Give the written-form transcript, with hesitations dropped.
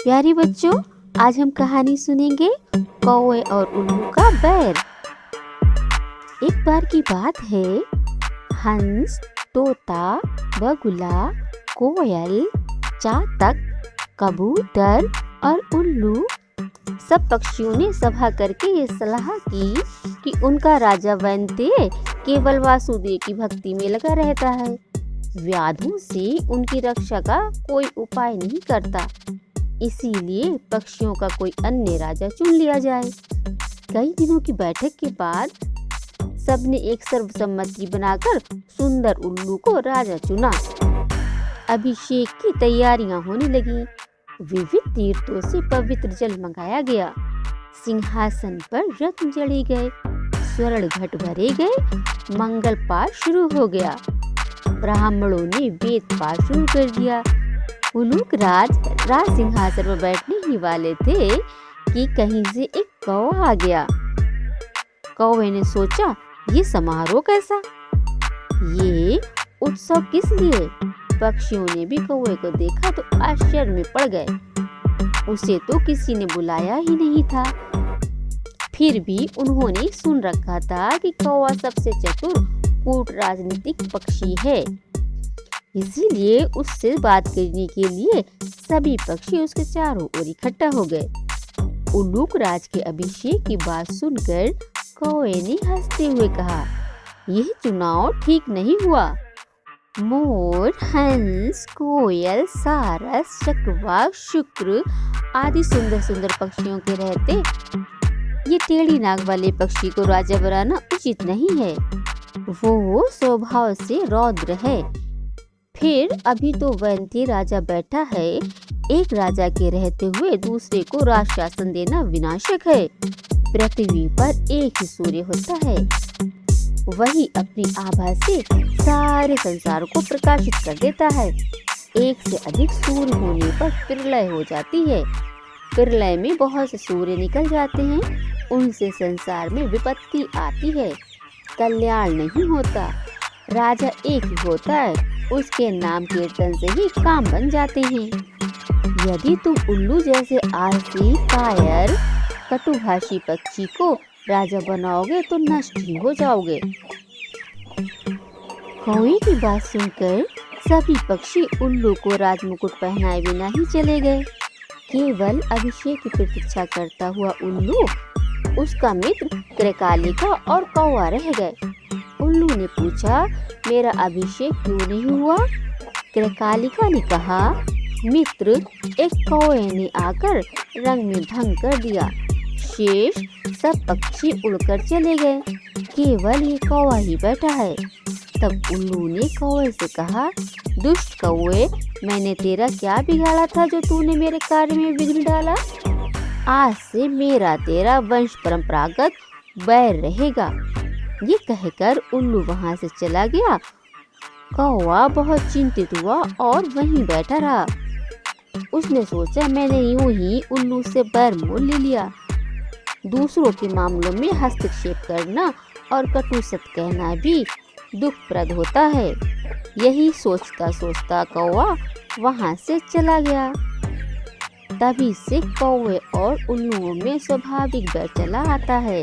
प्यारे बच्चों, आज हम कहानी सुनेंगे कौवे और उल्लू का बैर। एक बार की बात है, हंस, तोता, बगुला, कोयल, चातक, कबूतर और उल्लू सब पक्षियों ने सभा करके ये सलाह की कि उनका राजा वैनतेय केवल वासुदेव की भक्ति में लगा रहता है। व्याधों से उनकी रक्षा का कोई उपाय नहीं करता, इसीलिए पक्षियों का कोई अन्य राजा चुन लिया जाए। कई दिनों की बैठक के बाद सबने एक सर्वसम्मति बनाकर सुंदर उल्लू को राजा चुना। अभिषेक की तैयारियां होने लगी। विविध तीर्थों से पवित्र जल मंगाया गया, सिंहासन पर रत्न जड़े गए, स्वर्ण घट भरे गए, मंगल पाठ शुरू हो गया। ब्राह्मणों ने वेद पाठ शुरू कर दिया। उल्लूक राज सिंहासन पर बैठने ही वाले थे कि कहीं से एक कौवा आ गया। कौवे ने सोचा, ये समारोह कैसा, ये उत्सव किस लिए? पक्षियों ने भी कौवे को देखा तो आश्चर्य में पड़ गए। उसे तो किसी ने बुलाया ही नहीं था। फिर भी उन्होंने सुन रखा था कि कौवा सबसे चतुर कूट राजनीतिक पक्षी है, इसीलिए उससे बात करने के लिए सभी पक्षी उसके चारों ओर इकट्ठा हो गए। उल्लूक राज के अभिषेक की बात सुनकर कौवे ने हंसते हुए कहा, यह चुनाव ठीक नहीं हुआ। मोर, हंस, कोयल, सारस, चकवाक, शुक्र आदि सुंदर सुंदर पक्षियों के रहते ये टेढ़ी नाक वाले पक्षी को राजा बनाना उचित नहीं है। वो स्वभाव से रौद्र है। फिर अभी तो वैनतेय राजा बैठा है, एक राजा के रहते हुए दूसरे को राज शासन देना विनाशक है। पृथ्वी पर एक ही सूर्य होता है, वही अपनी आभा से सारे संसार को प्रकाशित कर देता है। एक से अधिक सूर्य होने पर प्रलय हो जाती है। प्रलय में बहुत से सूर्य निकल जाते हैं, उनसे संसार में विपत्ति आती है, कल्याण नहीं होता। राजा एक ही होता है, उसके नाम कीर्तन से ही काम बन जाते हैं। यदि तुम उल्लू जैसे आलसी, कायर, कटुभाषी पक्षी को राजा बनाओगे तो नष्ट ही हो जाओगे। कौवे की बात सुनकर सभी पक्षी उल्लू को राजमुकुट पहनाए बिना ही चले गए। केवल अभिषेक की प्रतीक्षा करता हुआ उल्लू, उसका मित्र क्रकालिका और कौवा रह गए। उल्लू ने पूछा, मेरा अभिषेक क्यों नहीं हुआ? क्रकालिका ने कहा, मित्र, एक कौवे ने आकर रंग में भंग कर दिया। शेष सब पक्षी उड़कर चले गए, केवल ये कौवा ही बैठा है। तब उल्लू ने कौवे से कहा, दुष्ट कौवे, मैंने तेरा क्या बिगाड़ा था जो तूने मेरे कार्य में विघ्न डाला? आज से मेरा तेरा वंश परंपरागत बैर रहेगा। ये कहकर उल्लू वहां से चला गया। कौवा बहुत चिंतित हुआ और वहीं बैठा रहा। उसने सोचा, मैंने यूं ही उल्लू से बैर मोल ले लिया। दूसरों के मामलों में हस्तक्षेप करना और कटु सत्य कहना भी दुखप्रद होता है। यही सोचता सोचता कौवा वहां से चला गया। तभी से कौवे और उल्लुओं में स्वाभाविक बैर चला आता है।